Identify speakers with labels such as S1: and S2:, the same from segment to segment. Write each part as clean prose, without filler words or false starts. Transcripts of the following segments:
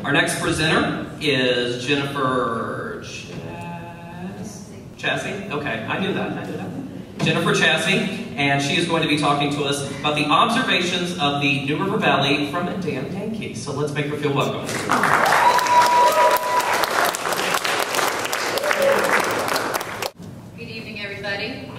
S1: Our next presenter is Jennifer Chasse. Okay, I knew that. Jennifer Chasse, and she is going to be talking to us about the observations of the New River Valley from a damn Yankee. So let's make her feel welcome.
S2: Good evening, everybody.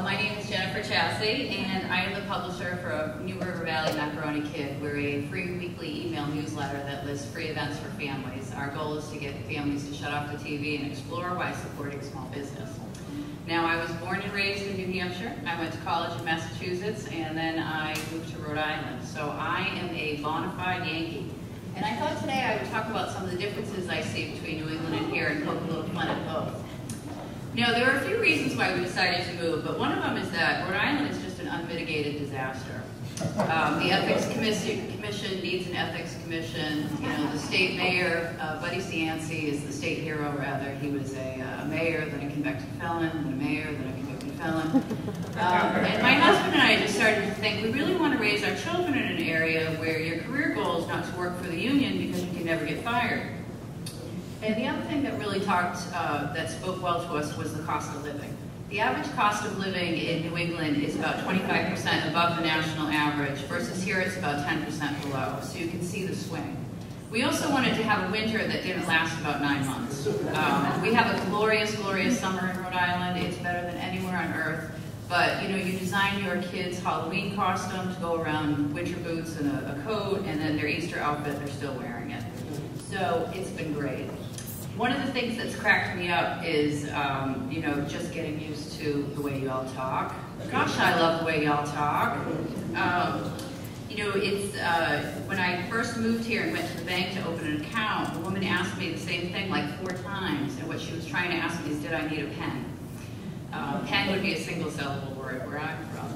S2: My name is Jennifer Chasse, and I am the publisher for New River Valley Macaroni Kid. We're a free weekly email newsletter that lists free events for families. Our goal is to get families to shut off the TV and explore by supporting small business. Now, I was born and raised in New Hampshire. I went to college in Massachusetts, and then I moved to Rhode Island. So I am a bona fide Yankee. And I thought today I would talk about some of the differences I see between New England and here and poke a little fun at both. Now, there are a few reasons why we decided to move, but one of them is that Rhode Island is just an unmitigated disaster. The Ethics Commission needs an Ethics Commission. You know, the state mayor, Buddy Cianci, is the state hero, rather. He was a mayor, then a convicted felon, then a mayor, then a convicted felon. And my husband and I just started to think, we really want to raise our children in an area where your career goal is not to work for the union because you can never get fired. And the other thing that really that spoke well to us was the cost of living. The average cost of living in New England is about 25% above the national average, versus here it's about 10% below, so you can see the swing. We also wanted to have a winter that didn't last about 9 months. We have a glorious, glorious summer in Rhode Island. It's better than anywhere on earth, but you know, you design your kids' Halloween costume to go around winter boots and a coat, and then their Easter outfit, they're still wearing it. So it's been great. One of the things that's cracked me up is, you know, just getting used to the way y'all talk. Gosh, I love the way y'all talk. You know, it's, when I first moved here and went to the bank to open an account, the woman asked me the same thing like 4 times, and what she was trying to ask me is, did I need a pen? Pen would be a single syllable word where I'm from.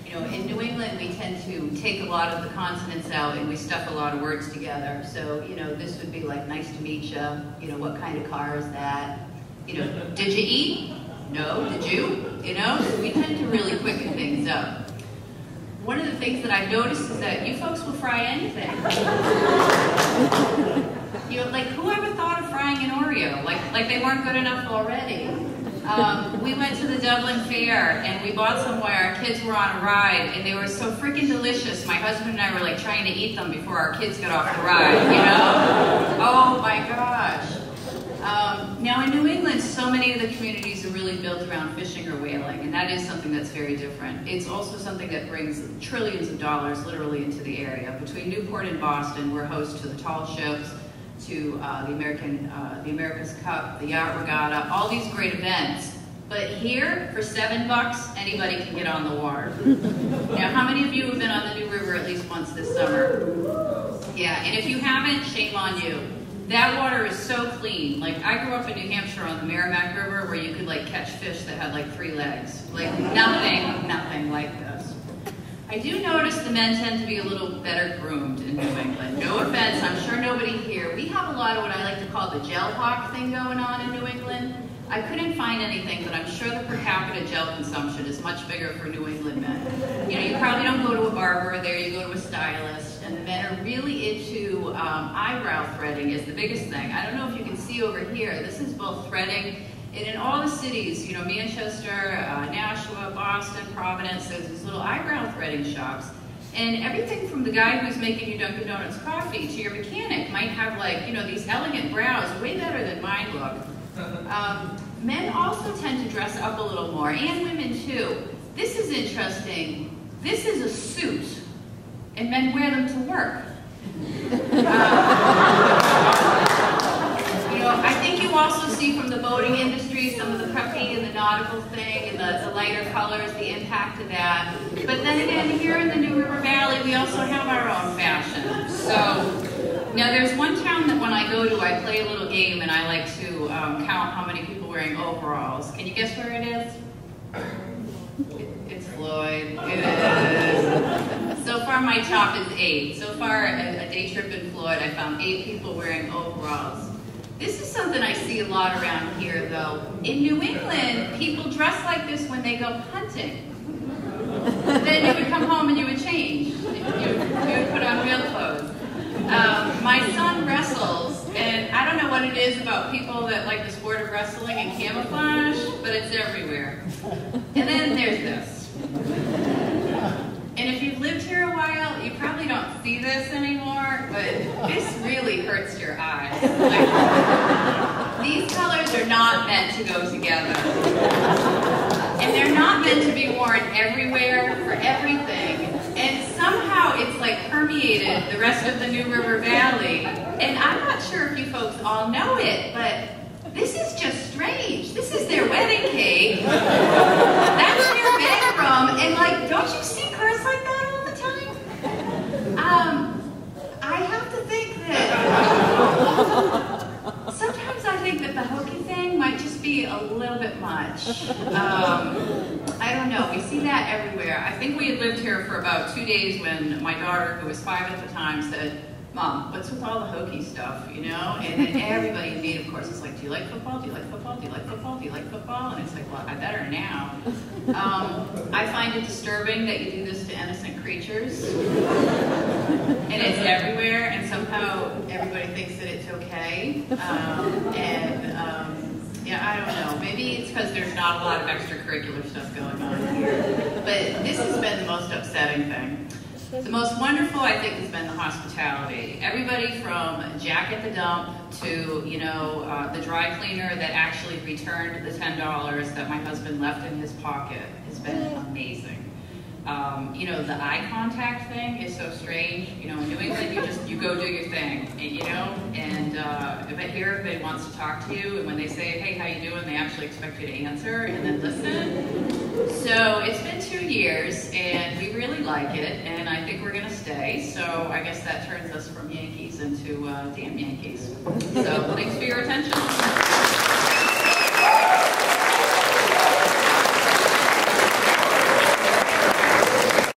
S2: You know, in New England, we tend to take a lot of the consonants out and we stuff a lot of words together. So, you know, this would be like, nice to meet you. You know, what kind of car is that? You know, did you eat? No, did you? You know, so we tend to really quicken things up. One of the things that I've noticed is that you folks will fry anything. You know, like, who ever thought of frying an Oreo? Like they weren't good enough already. We went to the Dublin Fair and we bought some while our kids were on a ride, and they were so freaking delicious. My husband and I were like trying to eat them before our kids got off the ride, you know? Oh my gosh. Now in New England, so many of the communities are really built around fishing or whaling, and that is something that's very different. It's also something that brings trillions of dollars literally into the area. Between Newport and Boston, we're host to the tall ships, to the America's Cup, the Yacht Regatta, all these great events. But here, for $7, anybody can get on the water. Now, how many of you have been on the New River at least once this summer? Yeah, and if you haven't, shame on you. That water is so clean. Like, I grew up in New Hampshire on the Merrimack River where you could like catch fish that had like 3 legs. Like nothing like this. I do notice the men tend to be a little better groomed in New England. No offense, I'm sure nobody here. We have a lot of what I like to call the gel hawk thing going on in New England. I couldn't find anything, but I'm sure the per capita gel consumption is much bigger for New England men. You know, you probably don't go to a barber there, you go to a stylist, and the men are really into eyebrow threading is the biggest thing. I don't know if you can see over here, this is both threading, and in all the cities, you know, Manchester, Nashua, Boston, Providence, there's these little eyebrow threading shops. And everything from the guy who's making you Dunkin' Donuts coffee to your mechanic might have like, you know, these elegant brows, way better than mine look. Men also tend to dress up a little more, and women too. This is interesting. This is a suit, and men wear them to work. You know, I think you also see from the boating industry some of the preppy and the nautical thing and the lighter colors, the impact of that. But then again, here in the New River Valley, we also have our own fashion. So, now there's one town that when I go to, I play a little game and I like to count how many people wearing overalls. Can you guess where it is? It's Floyd. It is. So far my top is 8. So far a day trip in Floyd, I found 8 people wearing overalls. This is something I see a lot around here though. In New England, people dress like this when they go hunting. Then you would come home and you would change. You would put on real clothes. My my son wrestles, and I don't know what it is about people that like the sport of wrestling and camouflage, but it's everywhere. And then there's this. And if you've lived here a while, you probably don't see this anymore, but this really hurts your eyes. Like, these colors are not meant to go together. And they're not meant to be worn everywhere for everything. And somehow it's like permeated the rest of the New River Valley. And I'm not sure if you folks all know it, but this is just strange. This is their wedding cake. That's their bedroom. And like, don't you see cars like that all the time? I have to think that sometimes I think that the hokey thing might just be a little bit much. I don't know. We see that everywhere. I think we had lived here for about 2 days when my daughter, who was 5 at the time, said, "Mom, what's with all the hokey stuff, you know?" And then everybody in Maine, of course, is like, "Do you like football? Do you like football? Do you like football? Do you like football?" And it's like, well, I better now. I find it disturbing that you do this to innocent creatures. And it's everywhere, and somehow everybody thinks that it's okay. Yeah, I don't know. Maybe it's because there's not a lot of extracurricular stuff going on here. But this has been the most upsetting thing. The most wonderful, I think, has been the hospitality. Everybody from Jack at the dump to, you know, the dry cleaner that actually returned the $10 that my husband left in his pocket has been amazing. You know, the eye contact thing is so strange. You know, in New England, you go do your thing, and, you know, and but here everybody wants to talk to you, and when they say, "Hey, how you doing?" they actually expect you to answer and then listen. So it's been 2 years, and we really like it, and I think we're going to stay. So I guess that turns us from Yankees into damn Yankees. So thanks